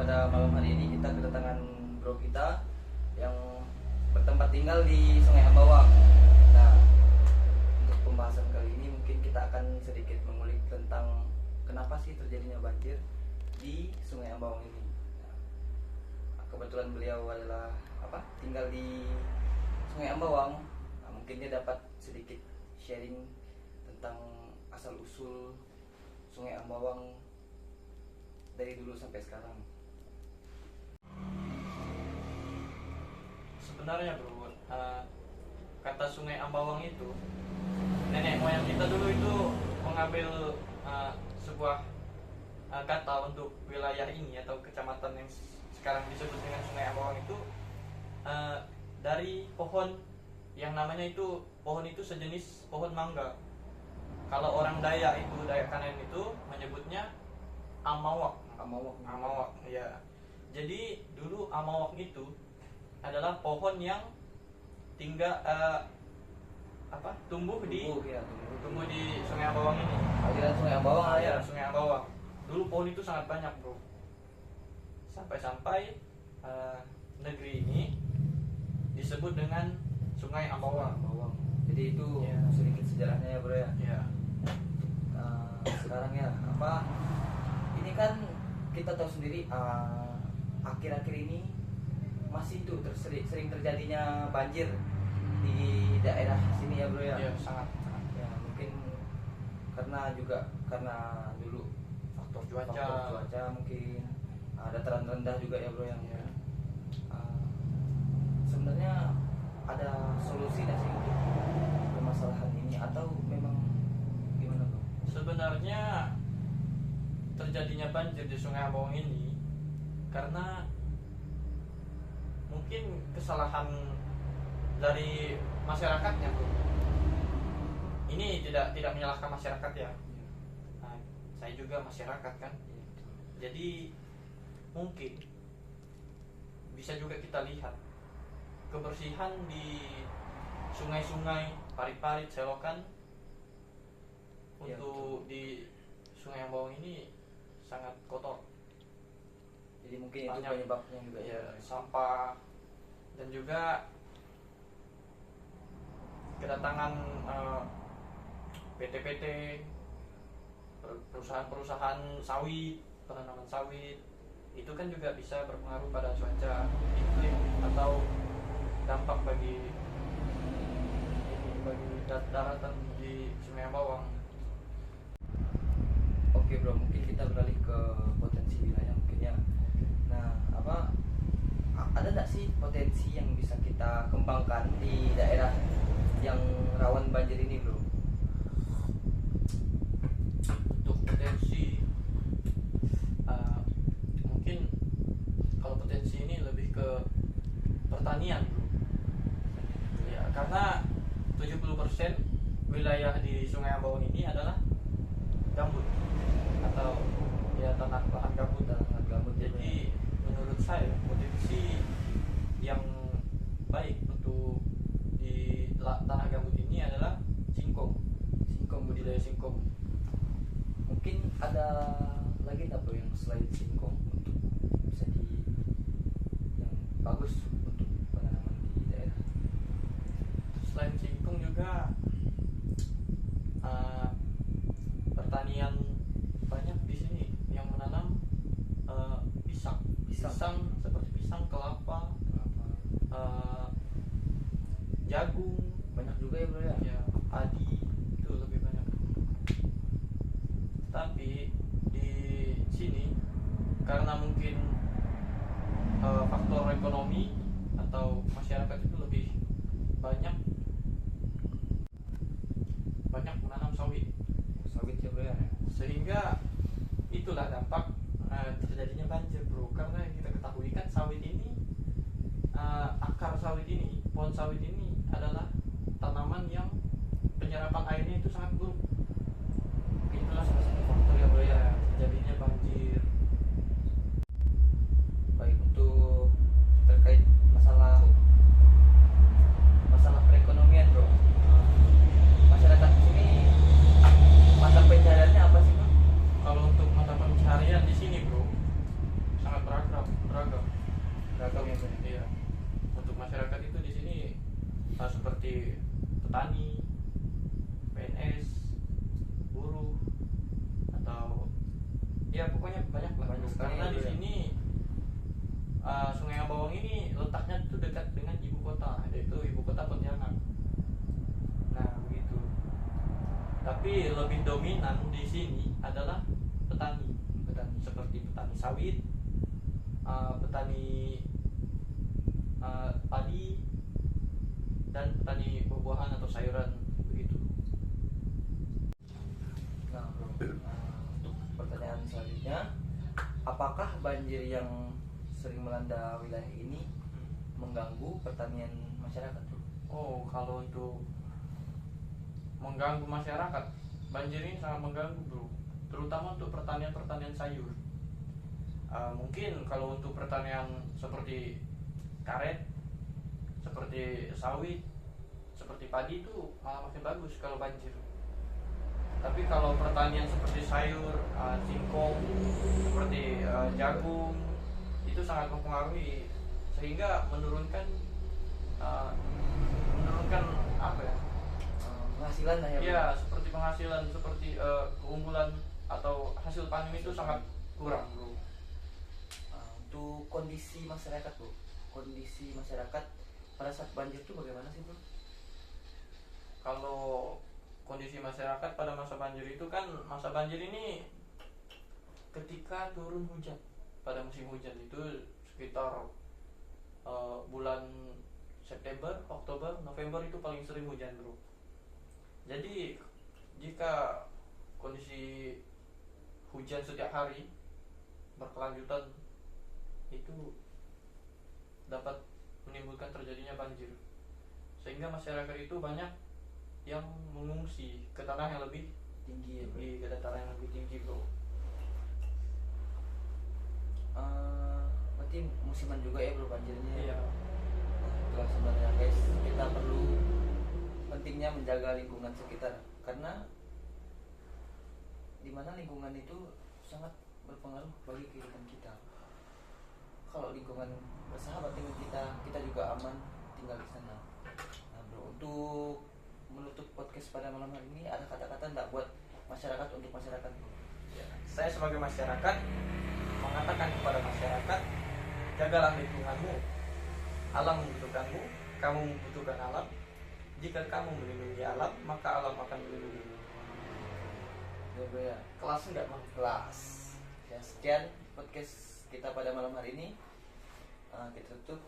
pada malam hari ini kita kedatangan bro kita yang bertempat tinggal di Sungai Ambawang. Nah, untuk pembahasan kali ini mungkin kita akan sedikit mengulik tentang kenapa sih terjadinya banjir di Sungai Ambawang ini. Nah, kebetulan beliau adalah tinggal di Sungai Ambawang. Nah, mungkin dia dapat sedikit sharing tentang asal usul Sungai Ambawang dari dulu sampai sekarang. Sebenarnya bro, kata Sungai Ambawang itu nenek moyang kita dulu itu mengambil sebuah kata untuk wilayah ini atau kecamatan yang sekarang disebut dengan Sungai Ambawang itu dari pohon yang namanya itu, pohon itu sejenis pohon mangga. Kalau orang Dayak Kanen itu menyebutnya amawak. Amawak, ya. Jadi dulu amawak itu adalah pohon yang tinggal tumbuh di Sungai Ambawang ini. Aliran Sungai Ambawang ya. Sungai Ambawang. Dulu pohon itu sangat banyak, bro. Sampai-sampai negeri ini disebut dengan Sungai Ambawang. Jadi itu sedikit sejarahnya ya, bro ya. Ya. Sekarang ya ini kan kita tahu sendiri akhir-akhir ini masih tuh sering terjadinya banjir di daerah sini ya, bro ya. Ya, sangat. Ya, mungkin karena dulu Faktor cuaca mungkin dataran rendah juga ya, bro yang sebenarnya ada solusi nggak sih untuk permasalahan ini atau memang gimana, bro? Sebenarnya terjadinya banjir di Sungai Ambawang ini karena mungkin kesalahan dari masyarakatnya, bro. Ini tidak menyalahkan masyarakat ya. Nah, saya juga masyarakat kan. Jadi mungkin bisa juga kita lihat kebersihan di sungai-sungai, parit-parit, selokan untuk di Sungai Ambawang ini sangat kotor. Jadi mungkin banyak, itu penyebabnya juga ya, sampah dan juga kedatangan PT-PT, perusahaan-perusahahan sawit, penanaman sawit, itu kan juga bisa berpengaruh pada cuaca iklim atau dampak bagi daratan di Sungai Ambawang. Oke, bro, mungkin kita beralih ke potensi wilayah mungkin ya. Nah, ada nggak sih potensi yang bisa kita kembangkan di daerah yang rawan banjir ini, bro? Untuk potensi mungkin kalau potensi ini lebih ke pertanian, bro. Ya, karena 70% wilayah di Sungai Ambawang ini adalah gambut atau ya tanah lahan gambut. Jadi menurut saya potensi yang baik untuk di tanah gambut ini adalah singkong, budidaya singkong. Mungkin ada lagi nggak, bro, yang selain singkong untuk bisa yang bagus untuk penanaman di daerah? Selain singkong juga pertanian banyak di sini yang menanam pisang seperti pisang, kelapa, jagung, Banyak juga ya, bro ya. ya, padi itu lebih banyak. Tapi di sini karena mungkin faktor ekonomi atau masyarakat itu lebih banyak menanam sawit Ya, bro ya. sehingga itulah dampak terjadinya banjir, bro. Karena yang kita ketahui kan sawit ini akar sawit ini, pohon sawit ini adalah tanaman yang penyerapan airnya itu sangat buruk. Itulah salah satu faktor ya, bro, ya terjadinya banjir. Baik, untuk terkait masalah perekonomian, bro, masyarakat di sini mata pencahariannya apa sih, bro? Kalau untuk mata pencaharian di sini, bro, sangat beragam. beragam. Beragam ya, Bro? Iya. Untuk masyarakat itu di sini seperti petani, PNS, buruh, atau ya pokoknya banyak lah. Banyak sekali Karena ya, di Bro, ya. sini Sungai Ambawang ini letaknya itu dekat dengan ibu kota, yaitu ibu kota Pontianak. Nah begitu. Tapi lebih dominan di sini adalah petani, seperti petani sawit, petani padi, dan petani buah-buahan atau sayuran begitu. Nah, Bro, untuk pertanyaan selanjutnya, apakah banjir yang sering melanda wilayah ini mengganggu pertanian masyarakat, Bro? Oh, kalau untuk mengganggu masyarakat, banjir ini sangat mengganggu, Bro. Terutama untuk pertanian sayur. Mungkin kalau untuk pertanian seperti karet, seperti sawit, seperti padi itu malah makin bagus kalau banjir. Tapi kalau pertanian seperti sayur, singkong, seperti jagung, itu sangat mempengaruhi, sehingga menurunkan apa ya? Penghasilan lah ya, Bro? Ya, seperti penghasilan, seperti keunggulan atau hasil panen itu sangat kurang, Bro. Untuk kondisi masyarakat, Bro, kondisi masyarakat pada saat banjir itu bagaimana sih, Bro? Kalau kondisi masyarakat pada masa banjir itu kan, masa banjir ini ketika turun hujan pada musim hujan itu sekitar bulan September, Oktober, November itu paling sering hujan, Bro. Jadi jika kondisi hujan setiap hari berkelanjutan itu dapat menimbulkan terjadinya banjir, sehingga masyarakat itu banyak yang mengungsi ke tanah yang lebih Tinggi ya, Bro? ke dataran yang lebih tinggi, Bro. Berarti musiman juga ya, Bro, banjirnya? Iya. Itulah sebenarnya, guys, kita perlu pentingnya menjaga lingkungan sekitar, karena dimana lingkungan itu sangat berpengaruh bagi kehidupan kita. Kalau lingkungan bersahabat dengan kita juga aman tinggal di sana. Nah, Bro, untuk menutup podcast pada malam hari ini, ada kata-kata enggak buat masyarakat, untuk masyarakat, Bro? Ya, saya sebagai masyarakat mengatakan kepada masyarakat, jagalah lingkunganmu. Alam membutuhkanmu, kamu membutuhkan alam. Jika kamu melindungi alam, maka alam akan melindungimu. Ya, Bro, ya. Kelas enggak, Bang? Kelas. Ya, sekian podcast kita pada malam hari ini. Kita tutup,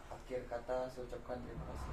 akhir kata saya ucapkan terima kasih.